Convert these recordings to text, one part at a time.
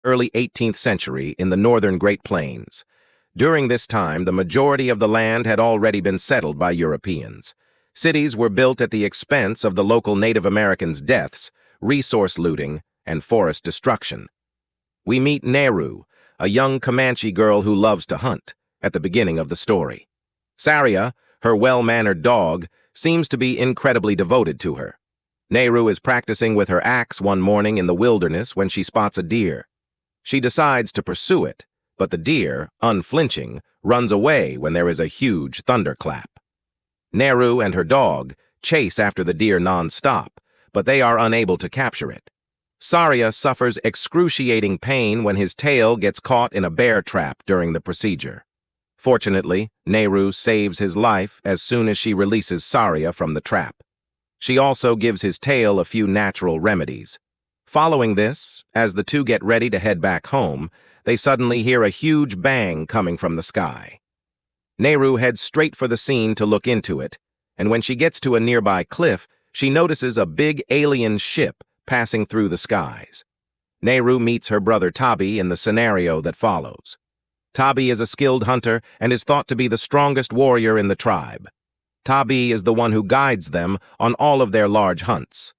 early 18th century in the northern Great Plains. During this time, the majority of the land had already been settled by Europeans. Cities were built at the expense of the local Native Americans' deaths, resource looting, and forest destruction. We meet Neru, a young Comanche girl who loves to hunt, at the beginning of the story. Saria, her well-mannered dog, seems to be incredibly devoted to her. Neru is practicing with her axe one morning in the wilderness when she spots a deer. She decides to pursue it, but the deer, unflinching, runs away when there is a huge thunderclap. Neru and her dog chase after the deer non-stop, but they are unable to capture it. Saria suffers excruciating pain when his tail gets caught in a bear trap during the procedure. Fortunately, Neru saves his life as soon as she releases Saria from the trap. She also gives his tail a few natural remedies. Following this, as the two get ready to head back home, they suddenly hear a huge bang coming from the sky. Neru heads straight for the scene to look into it, and when she gets to a nearby cliff, she notices a big alien ship passing through the skies. Neru meets her brother Tabi in the scenario that follows. Tabi is a skilled hunter and is thought to be the strongest warrior in the tribe. Tabi is the one who guides them on all of their large hunts.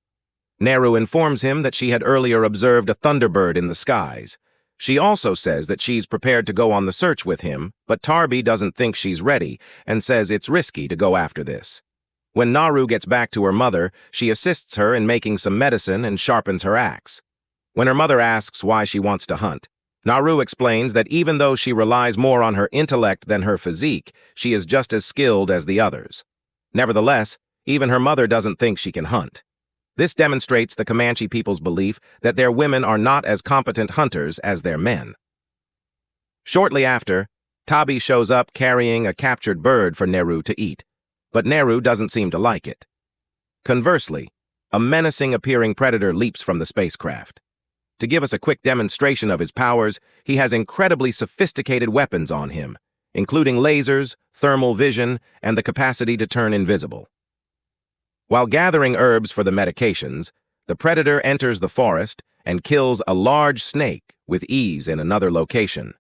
Neru informs him that she had earlier observed a thunderbird in the skies. She also says that she's prepared to go on the search with him, but Tabi doesn't think she's ready and says it's risky to go after this. When Naru gets back to her mother, she assists her in making some medicine and sharpens her axe. When her mother asks why she wants to hunt, Naru explains that even though she relies more on her intellect than her physique, she is just as skilled as the others. Nevertheless, even her mother doesn't think she can hunt. This demonstrates the Comanche people's belief that their women are not as competent hunters as their men. Shortly after, Tabi shows up carrying a captured bird for Neru to eat, but Neru doesn't seem to like it. Conversely, a menacing-appearing predator leaps from the spacecraft. To give us a quick demonstration of his powers, he has incredibly sophisticated weapons on him, including lasers, thermal vision, and the capacity to turn invisible. While gathering herbs for the medications, the predator enters the forest and kills a large snake with ease in another location.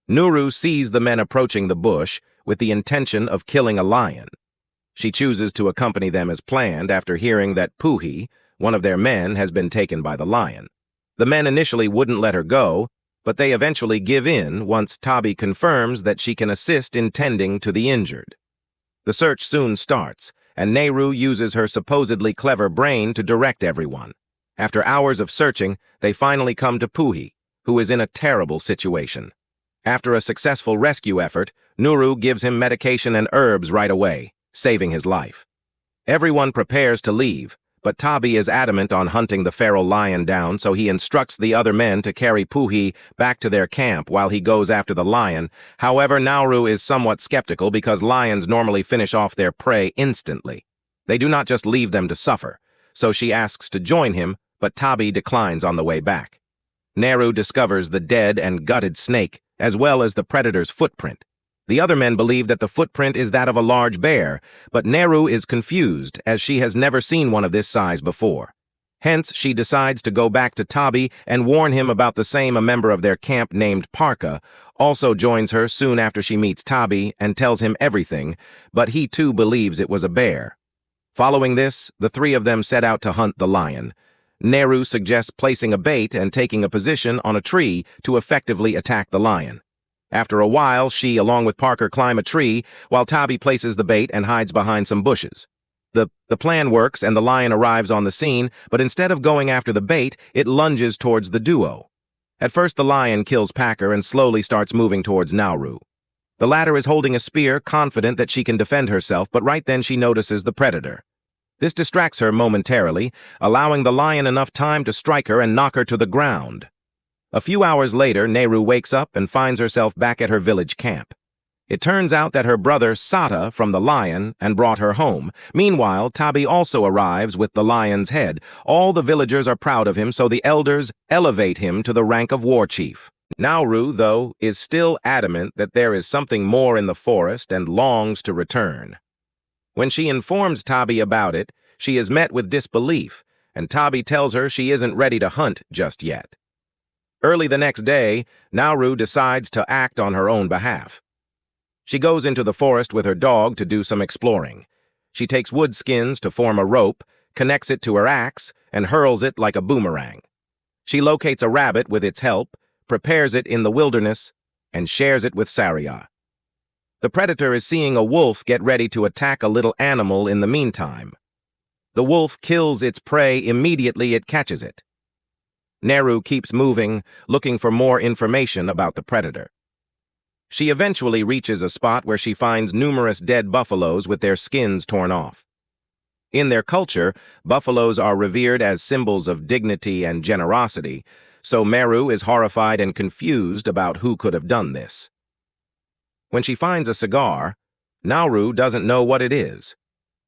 Nuru sees the men approaching the bush with the intention of killing a lion. She chooses to accompany them as planned after hearing that Puhi, one of their men, has been taken by the lion. The men initially wouldn't let her go, but they eventually give in once Tabi confirms that she can assist in tending to the injured. The search soon starts, and Neru uses her supposedly clever brain to direct everyone. After hours of searching, they finally come to Puhi, who is in a terrible situation. After a successful rescue effort, Nuru gives him medication and herbs right away, saving his life. Everyone prepares to leave, but Tabi is adamant on hunting the feral lion down, so he instructs the other men to carry Puhi back to their camp while he goes after the lion. However, Nauru is somewhat skeptical because lions normally finish off their prey instantly. They do not just leave them to suffer, so she asks to join him, but Tabi declines on the way back. Neru discovers the dead and gutted snake, as well as the predator's footprint. The other men believe that the footprint is that of a large bear, but Neru is confused as she has never seen one of this size before. Hence, she decides to go back to Tabi and warn him about the same. A member of their camp named Parka also joins her soon after she meets Tabi and tells him everything, but he too believes it was a bear. Following this, the three of them set out to hunt the lion. Neru suggests placing a bait and taking a position on a tree to effectively attack the lion. After a while, she, along with Parker, climb a tree, while Tabi places the bait and hides behind some bushes. The plan works, and the lion arrives on the scene, but instead of going after the bait, it lunges towards the duo. At first, the lion kills Packer and slowly starts moving towards Nauru. The latter is holding a spear, confident that she can defend herself, but right then she notices the predator. This distracts her momentarily, allowing the lion enough time to strike her and knock her to the ground. A few hours later, Neru wakes up and finds herself back at her village camp. It turns out that her brother Sata from the lion and brought her home. Meanwhile, Tabi also arrives with the lion's head. All the villagers are proud of him, so the elders elevate him to the rank of war chief. Nauru, though, is still adamant that there is something more in the forest and longs to return. When she informs Tabi about it, she is met with disbelief, and Tabi tells her she isn't ready to hunt just yet. Early the next day, Nauru decides to act on her own behalf. She goes into the forest with her dog to do some exploring. She takes wood skins to form a rope, connects it to her axe, and hurls it like a boomerang. She locates a rabbit with its help, prepares it in the wilderness, and shares it with Saria. The predator is seeing a wolf get ready to attack a little animal in the meantime. The wolf kills its prey immediately it catches it. Nauru keeps moving, looking for more information about the predator. She eventually reaches a spot where she finds numerous dead buffaloes with their skins torn off. In their culture, buffaloes are revered as symbols of dignity and generosity, so Meru is horrified and confused about who could have done this. When she finds a cigar, Nauru doesn't know what it is.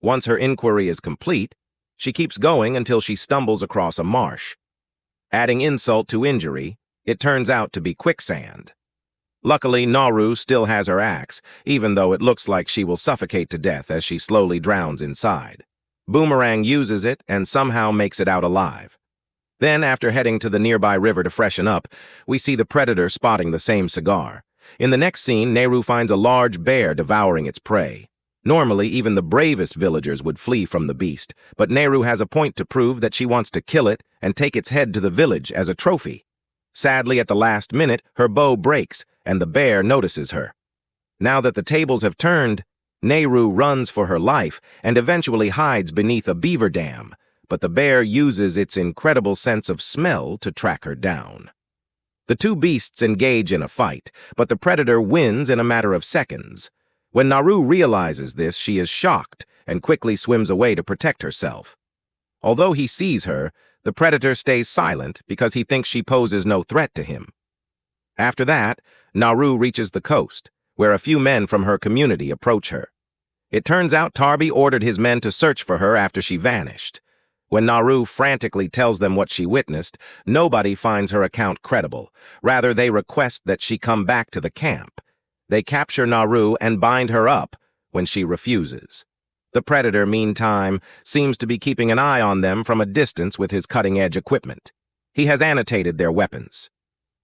Once her inquiry is complete, she keeps going until she stumbles across a marsh. Adding insult to injury, it turns out to be quicksand. Luckily, Nauru still has her axe, even though it looks like she will suffocate to death as she slowly drowns inside. Boomerang uses it and somehow makes it out alive. Then, after heading to the nearby river to freshen up, we see the predator spotting the same cigar. In the next scene, Nauru finds a large bear devouring its prey. Normally, even the bravest villagers would flee from the beast, but Nauru has a point to prove that she wants to kill it and take its head to the village as a trophy. Sadly, at the last minute, her bow breaks, and the bear notices her. Now that the tables have turned, Nauru runs for her life and eventually hides beneath a beaver dam, but the bear uses its incredible sense of smell to track her down. The two beasts engage in a fight, but the predator wins in a matter of seconds. When Nauru realizes this, she is shocked and quickly swims away to protect herself. Although he sees her, the predator stays silent because he thinks she poses no threat to him. After that, Nauru reaches the coast, where a few men from her community approach her. It turns out Tarbi ordered his men to search for her after she vanished. When Nauru frantically tells them what she witnessed, nobody finds her account credible. Rather, they request that she come back to the camp. They capture Nauru and bind her up when she refuses. The predator, meantime, seems to be keeping an eye on them from a distance with his cutting-edge equipment. He has annotated their weapons.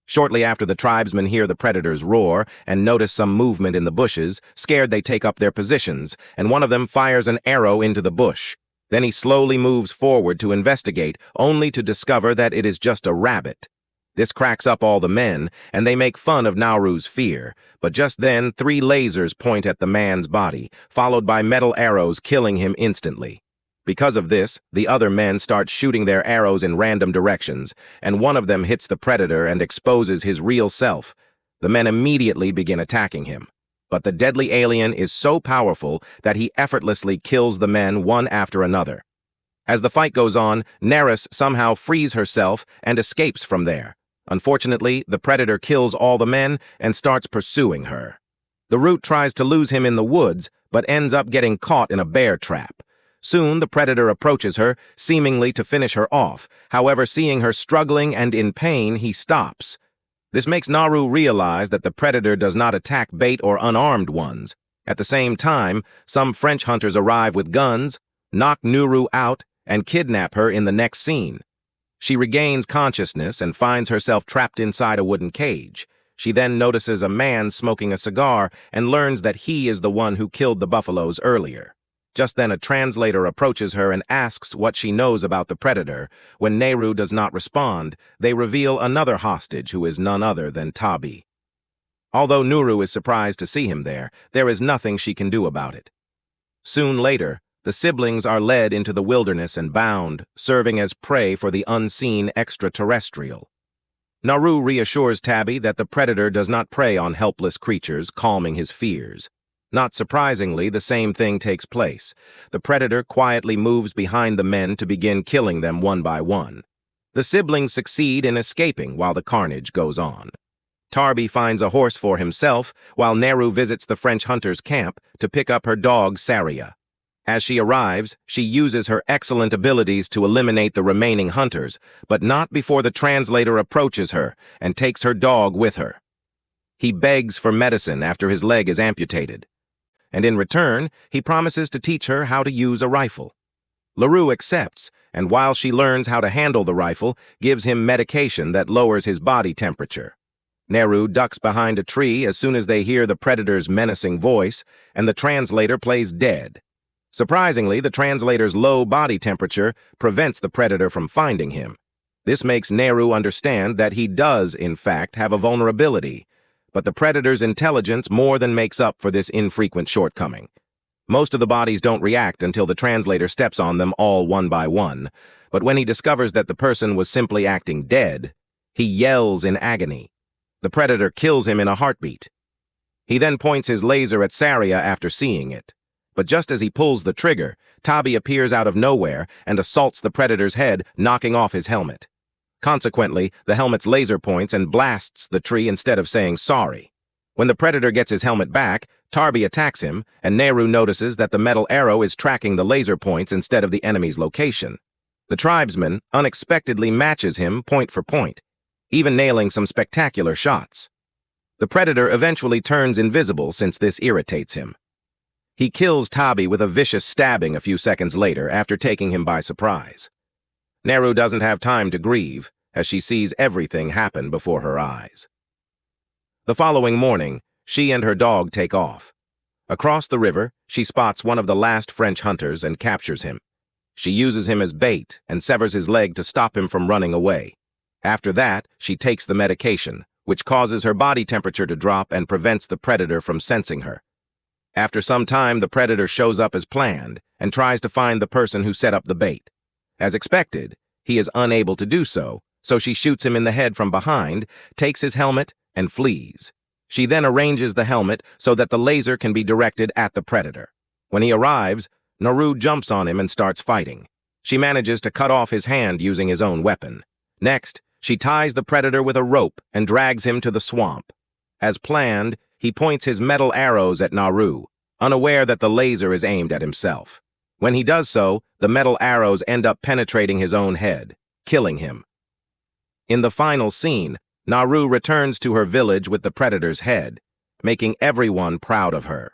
Shortly after the tribesmen hear the predators roar and notice some movement in the bushes, scared they take up their positions, and one of them fires an arrow into the bush. Then he slowly moves forward to investigate, only to discover that it is just a rabbit. This cracks up all the men, and they make fun of Nauru's fear, but just then 3 lasers point at the man's body, followed by metal arrows killing him instantly. Because of this, the other men start shooting their arrows in random directions, and one of them hits the predator and exposes his real self. The men immediately begin attacking him. But the deadly alien is so powerful that he effortlessly kills the men one after another. As the fight goes on, Neris somehow frees herself and escapes from there. Unfortunately, the predator kills all the men and starts pursuing her. The Root tries to lose him in the woods, but ends up getting caught in a bear trap. Soon, the predator approaches her, seemingly to finish her off. However, seeing her struggling and in pain, he stops. This makes Nauru realize that the predator does not attack bait or unarmed ones. At the same time, some French hunters arrive with guns, knock Nauru out, and kidnap her in the next scene. She regains consciousness and finds herself trapped inside a wooden cage. She then notices a man smoking a cigar and learns that he is the one who killed the buffaloes earlier. Just then a translator approaches her and asks what she knows about the predator. When Nauru does not respond, they reveal another hostage who is none other than Tabi. Although Nauru is surprised to see him there is nothing she can do about it. Soon later, the siblings are led into the wilderness and bound, serving as prey for the unseen extraterrestrial. Nauru reassures Tabi that the predator does not prey on helpless creatures, calming his fears. Not surprisingly, the same thing takes place. The predator quietly moves behind the men to begin killing them one by one. The siblings succeed in escaping while the carnage goes on. Tarbi finds a horse for himself, while Nauru visits the French hunter's camp to pick up her dog, Saria. As she arrives, she uses her excellent abilities to eliminate the remaining hunters, but not before the translator approaches her and takes her dog with her. He begs for medicine after his leg is amputated, and in return, he promises to teach her how to use a rifle. LaRue accepts, and while she learns how to handle the rifle, gives him medication that lowers his body temperature. Nehru ducks behind a tree as soon as they hear the predator's menacing voice, and the translator plays dead. Surprisingly, the translator's low body temperature prevents the predator from finding him. This makes Nehru understand that he does, in fact, have a vulnerability, but the predator's intelligence more than makes up for this infrequent shortcoming. Most of the bodies don't react until the translator steps on them all one by one, but when he discovers that the person was simply acting dead, he yells in agony. The predator kills him in a heartbeat. He then points his laser at Saria after seeing it. But just as he pulls the trigger, Tabi appears out of nowhere and assaults the predator's head, knocking off his helmet. Consequently, the helmet's laser points and blasts the tree instead of saying sorry. When the predator gets his helmet back, Tabi attacks him, and Nehru notices that the metal arrow is tracking the laser points instead of the enemy's location. The tribesman unexpectedly matches him point for point, even nailing some spectacular shots. The predator eventually turns invisible since this irritates him. He kills Tabi with a vicious stabbing a few seconds later after taking him by surprise. Nehru doesn't have time to grieve, as she sees everything happen before her eyes. The following morning, she and her dog take off. Across the river, she spots one of the last French hunters and captures him. She uses him as bait and severs his leg to stop him from running away. After that, she takes the medication, which causes her body temperature to drop and prevents the predator from sensing her. After some time, the predator shows up as planned and tries to find the person who set up the bait. As expected, he is unable to do so, so she shoots him in the head from behind, takes his helmet, and flees. She then arranges the helmet so that the laser can be directed at the predator. When he arrives, Nehru jumps on him and starts fighting. She manages to cut off his hand using his own weapon. Next, she ties the predator with a rope and drags him to the swamp. As planned, he points his metal arrows at Nehru, unaware that the laser is aimed at himself. When he does so, the metal arrows end up penetrating his own head, killing him. In the final scene, Nehru returns to her village with the predator's head, making everyone proud of her.